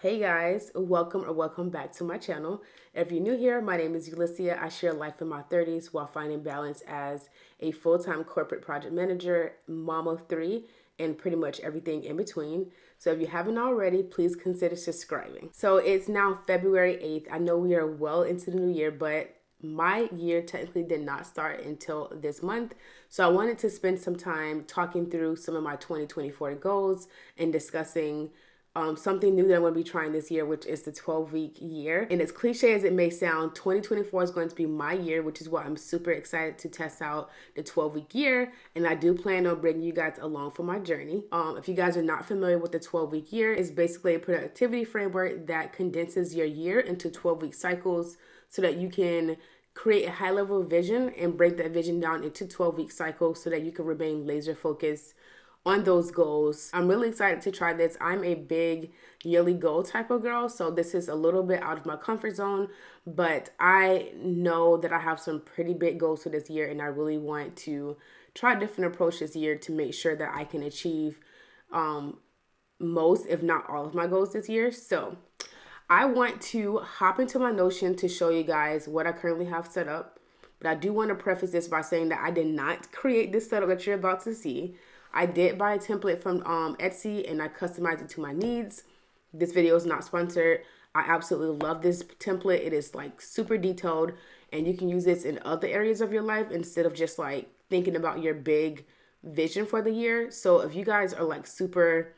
Hey guys, welcome back to my channel. If you're new here, my name is Ulyssia. I share life in my 30s while finding balance as a full-time corporate project manager, mom of three, and pretty much everything in between. So if you haven't already, please consider subscribing. So it's now February 8th. I know we are well into the new year, but my year technically did not start until this month. So I wanted to spend some time talking through some of my 2024 goals and discussing something new that I'm going to be trying this year, which is the 12-week year. And as cliche as it may sound, 2024 is going to be my year, which is why I'm super excited to test out the 12-week year. And I do plan on bringing you guys along for my journey. If you guys are not familiar with the 12-week year, it's basically a productivity framework that condenses your year into 12-week cycles so that you can create a high level of vision and break that vision down into 12-week cycles so that you can remain laser focused on those goals. I'm really excited to try this. I'm a big yearly goal type of girl, so this is a little bit out of my comfort zone, but I know that I have some pretty big goals for this year, and I really want to try a different approach this year to make sure that I can achieve most, if not all of my goals this year. So I want to hop into my Notion to show you guys what I currently have set up. But I do want to preface this by saying that I did not create this setup that you're about to see. I did buy a template from Etsy and I customized it to my needs. This video is not sponsored. I absolutely love this template. It is like super detailed and you can use this in other areas of your life instead of just like thinking about your big vision for the year. So if you guys are like super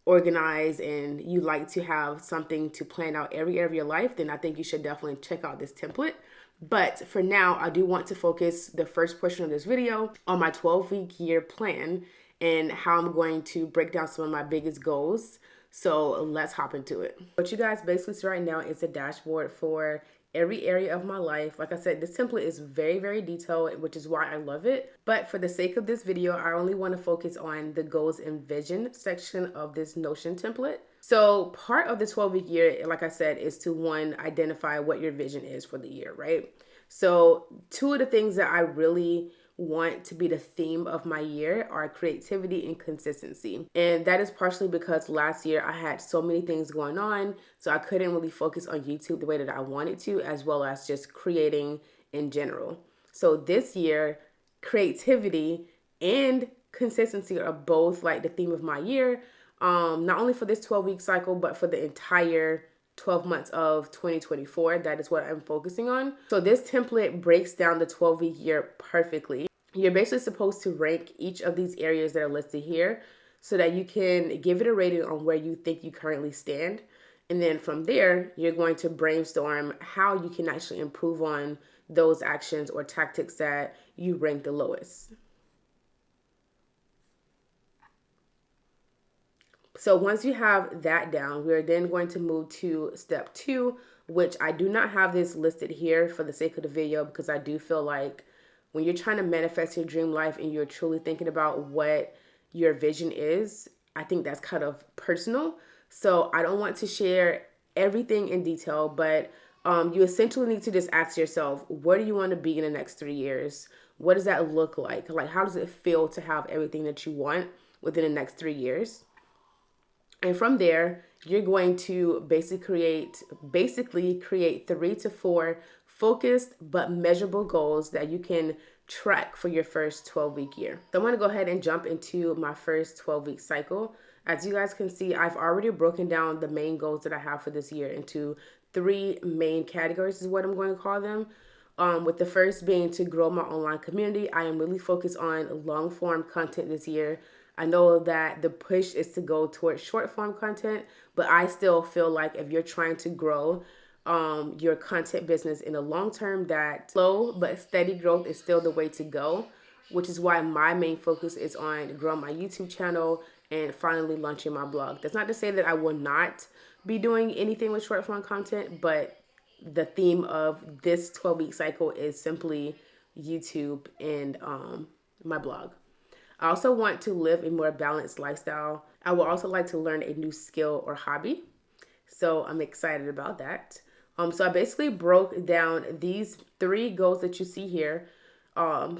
organized and you like to have something to plan out every area of your life, then I think you should definitely check out this template. But for now, I do want to focus the first portion of this video on my 12-week year plan and how I'm going to break down some of my biggest goals. So let's hop into it. What you guys basically see right now is a dashboard for every area of my life. Like I said, this template is very, very detailed, which is why I love it. But for the sake of this video, I only want to focus on the goals and vision section of this Notion template. So part of the 12-week year, like I said, is to one, identify what your vision is for the year, right? So two of the things that I really want to be the theme of my year are creativity and consistency. And that is partially because last year I had so many things going on, so I couldn't really focus on YouTube the way that I wanted to, as well as just creating in general. So this year, creativity and consistency are both like the theme of my year. Not only for this 12-week cycle, but for the entire 12 months of 2024. That is what I'm focusing on. So this template breaks down the 12-week year perfectly. You're basically supposed to rank each of these areas that are listed here so that you can give it a rating on where you think you currently stand. And then from there, you're going to brainstorm how you can actually improve on those actions or tactics that you rank the lowest. So once you have that down, we're then going to move to step 2, which I do not have this listed here for the sake of the video because I do feel like when you're trying to manifest your dream life and you're truly thinking about what your vision is, I think that's kind of personal. So I don't want to share everything in detail, but you essentially need to just ask yourself, where do you want to be in the next 3 years? What does that look like? Like, how does it feel to have everything that you want within the next 3 years? And from there, you're going to basically create 3 to 4 focused but measurable goals that you can track for your first 12-week year. So I'm going to go ahead and jump into my first 12-week cycle. As you guys can see, I've already broken down the main goals that I have for this year into 3 main categories is what I'm going to call them. With the first being to grow my online community. I am really focused on long form content this year. I know that the push is to go towards short form content, but I still feel like if you're trying to grow your content business in the long term, that slow but steady growth is still the way to go, which is why my main focus is on growing my YouTube channel and finally launching my blog. That's not to say that I will not be doing anything with short form content, but the theme of this 12-week cycle is simply YouTube and my blog. I also want to live a more balanced lifestyle. I would also like to learn a new skill or hobby. So I'm excited about that. So I basically broke down these 3 goals that you see here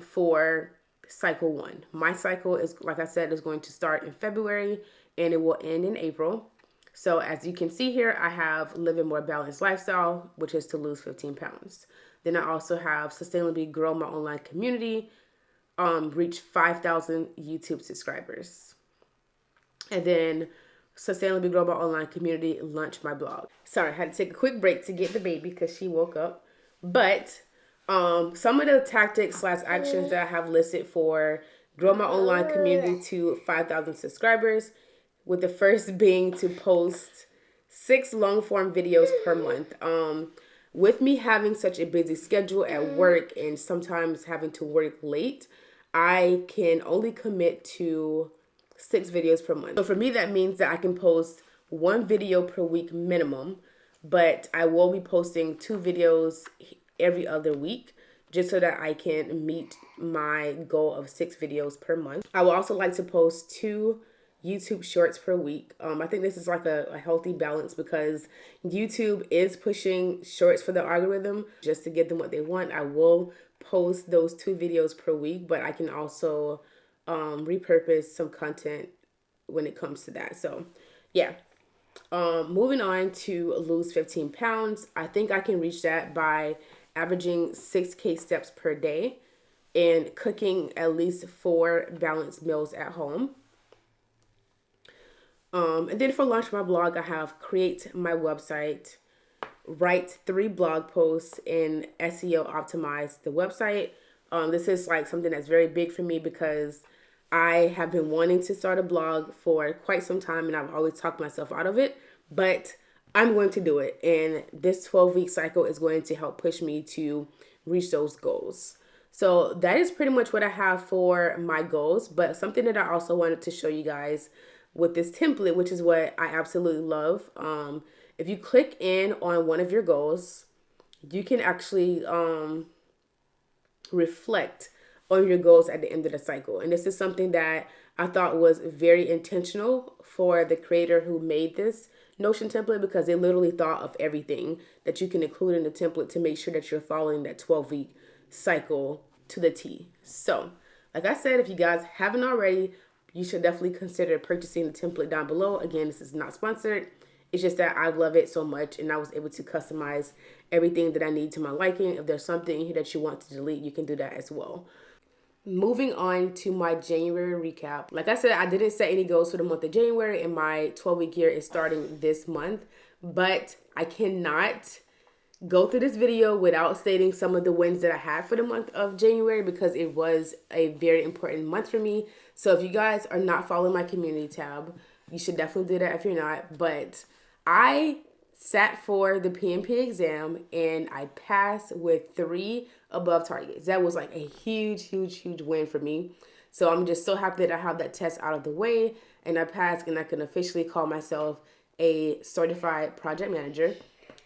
for cycle 1. My cycle is, like I said, is going to start in February and it will end in April. So as you can see here, I have live a more balanced lifestyle, which is to lose 15 pounds. Then I also have sustainably grow my online community, reach 5,000 YouTube subscribers. And then sustainably grow my online community, launch my blog. Sorry, I had to take a quick break to get the baby because she woke up. But some of the tactics / actions that I have listed for grow my online community to 5,000 subscribers, with the first being to post 6 long form videos per month. With me having such a busy schedule at work and sometimes having to work late, I can only commit to 6 videos per month. So for me, that means that I can post 1 video per week minimum, but I will be posting 2 videos every other week just so that I can meet my goal of 6 videos per month. I will also like to post 2 YouTube shorts per week. I think this is like a healthy balance because YouTube is pushing shorts for the algorithm just to get them what they want. I will post those 2 videos per week, but I can also repurpose some content when it comes to that. So yeah. Moving on to lose 15 pounds. I think I can reach that by averaging 6K steps per day and cooking at least 4 balanced meals at home. And then for launch my blog, I have create my website, write 3 blog posts, and SEO optimize the website. This is like something that's very big for me because I have been wanting to start a blog for quite some time and I've always talked myself out of it, but I'm going to do it. And this 12-week cycle is going to help push me to reach those goals. So that is pretty much what I have for my goals, but something that I also wanted to show you guys with this template, which is what I absolutely love. If you click in on one of your goals, you can actually reflect on your goals at the end of the cycle. And this is something that I thought was very intentional for the creator who made this Notion template because they literally thought of everything that you can include in the template to make sure that you're following that 12-week cycle to the T. So, like I said, if you guys haven't already, you should definitely consider purchasing the template down below. Again, this is not sponsored. It's just that I love it so much and I was able to customize everything that I need to my liking. If there's something here that you want to delete, you can do that as well. Moving on to my January recap. Like I said, I didn't set any goals for the month of January and my 12-week year is starting this month, but I cannot go through this video without stating some of the wins that I had for the month of January because it was a very important month for me. So if you guys are not following my community tab, you should definitely do that if you're not. But I sat for the PMP exam and I passed with 3 above targets. That was like a huge win for me. So I'm just so happy that I have that test out of the way and I passed and I can officially call myself a certified project manager.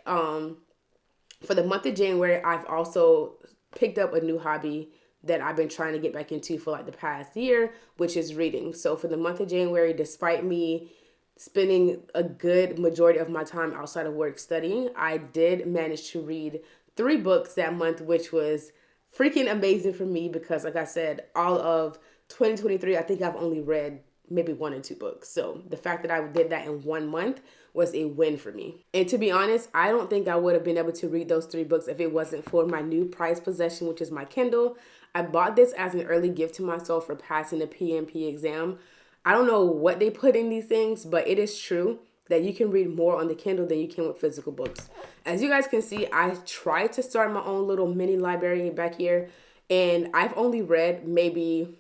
For the month of January, I've also picked up a new hobby that I've been trying to get back into for like the past year, which is reading. So for the month of January, despite me spending a good majority of my time outside of work studying, I did manage to read 3 books that month, which was freaking amazing for me because like I said, all of 2023, I think I've only read maybe 1 or 2 books. So the fact that I did that in 1 month was a win for me. And to be honest, I don't think I would have been able to read those 3 books if it wasn't for my new prized possession, which is my Kindle. I bought this as an early gift to myself for passing the PMP exam. I don't know what they put in these things, but it is true that you can read more on the Kindle than you can with physical books. As you guys can see, I tried to start my own little mini library back here, and I've only read maybe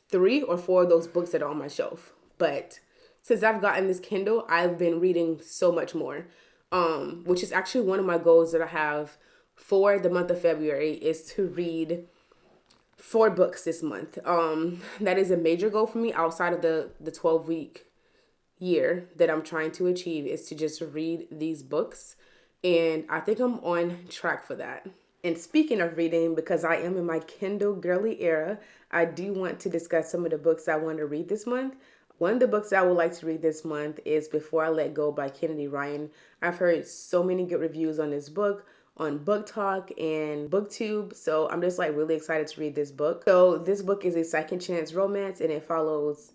3 or 4 of those books that are on my shelf. But since I've gotten this Kindle, I've been reading so much more, which is actually one of my goals that I have for the month of February is to read 4 books this month. That is a major goal for me outside of the 12-week year that I'm trying to achieve is to just read these books. And I think I'm on track for that. And speaking of reading, because I am in my Kindle girly era, I do want to discuss some of the books I want to read this month. One of the books I would like to read this month is Before I Let Go by Kennedy Ryan. I've heard so many good reviews on this book on Book Talk and BookTube, so I'm just like really excited to read this book. So this book is a second chance romance and it follows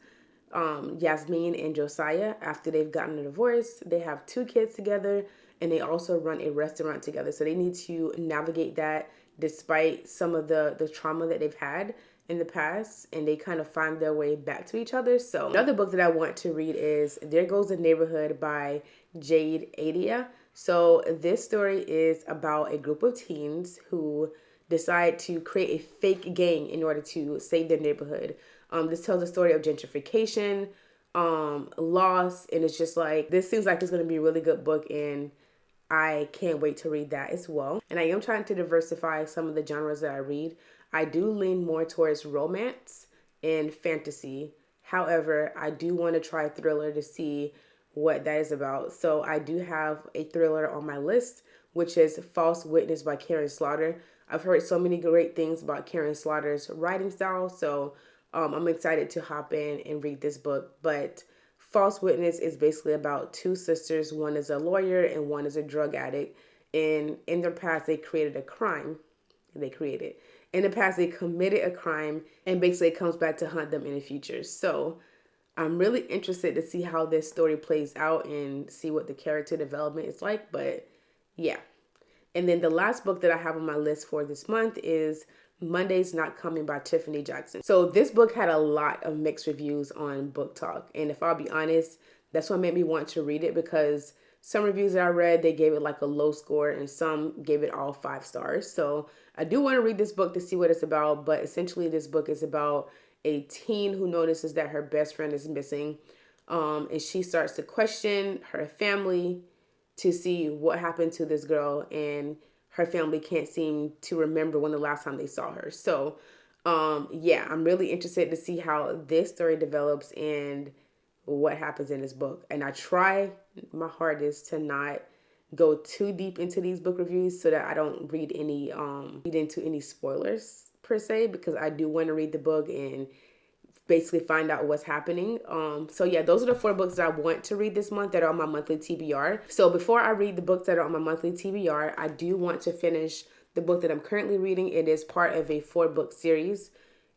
Yasmin and Josiah. After they've gotten a divorce, they have 2 kids together, and they also run a restaurant together. So they need to navigate that despite some of the trauma that they've had in the past, and they kind of find their way back to each other. So another book that I want to read is There Goes the Neighborhood by Jade Adia. So this story is about a group of teens who decide to create a fake gang in order to save their neighborhood. This tells a story of gentrification, loss, and it's just like, this seems like it's going to be a really good book, and I can't wait to read that as well. And I am trying to diversify some of the genres that I read. I do lean more towards romance and fantasy. However, I do want to try thriller to see what that is about. So I do have a thriller on my list, which is False Witness by Karen Slaughter. I've heard so many great things about Karen Slaughter's writing style, so I'm excited to hop in and read this book. But False Witness is basically about 2 sisters. One is a lawyer and one is a drug addict. And in their past, they created a crime. In the past, they committed a crime, and basically it comes back to hunt them in the future. So I'm really interested to see how this story plays out and see what the character development is like. But yeah. And then the last book that I have on my list for this month is Monday's Not Coming by Tiffany Jackson. So this book had a lot of mixed reviews on Book Talk. And if I'll be honest, that's what made me want to read it, because some reviews that I read, they gave it like a low score, and some gave it all 5 stars. So I do want to read this book to see what it's about. But essentially this book is about a teen who notices that her best friend is missing. And she starts to question her family to see what happened to this girl, and her family can't seem to remember when the last time they saw her. So, yeah, I'm really interested to see how this story develops and what happens in this book. And I try my hardest to not go too deep into these book reviews so that I don't read into any spoilers per se, because I do want to read the book and basically find out what's happening. So yeah, those are the 4 books that I want to read this month that are on my monthly TBR. So before I read the books that are on my monthly TBR, I do want to finish the book that I'm currently reading. It is part of a 4-book series.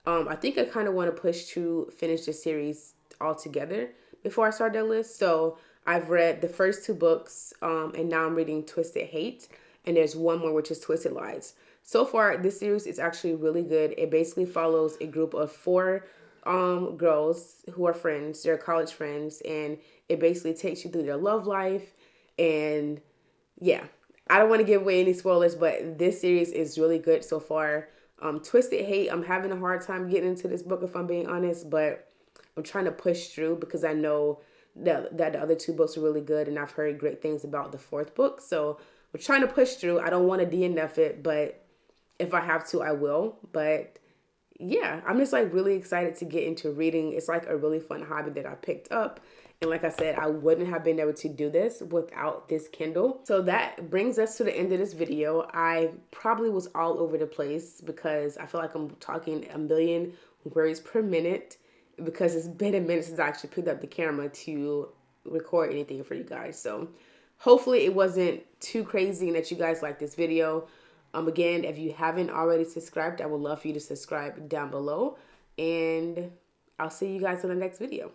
I think I kind of want to push to finish the series altogether before I start that list. So I've read the first 2 books, and now I'm reading Twisted Hate, and there's one more, which is Twisted Lies. So far, this series is actually really good. It basically follows a group of 4 girls who are friends. They're college friends, and it basically takes you through their love life. And yeah, I don't want to give away any spoilers, but this series is really good so far. Twisted Hate, I'm having a hard time getting into this book, if I'm being honest, but I'm trying to push through because I know that the other 2 books are really good, and I've heard great things about the 4th book. So we're trying to push through. I don't want to DNF it, but if I have to, I will. But yeah, I'm just like really excited to get into reading. It's like a really fun hobby that I picked up. And like I said, I wouldn't have been able to do this without this Kindle. So that brings us to the end of this video. I probably was all over the place because I feel like I'm talking a million words per minute, because it's been a minute since I actually picked up the camera to record anything for you guys. So hopefully it wasn't too crazy and that you guys like this video. Again, if you haven't already subscribed, I would love for you to subscribe down below. And I'll see you guys in the next video.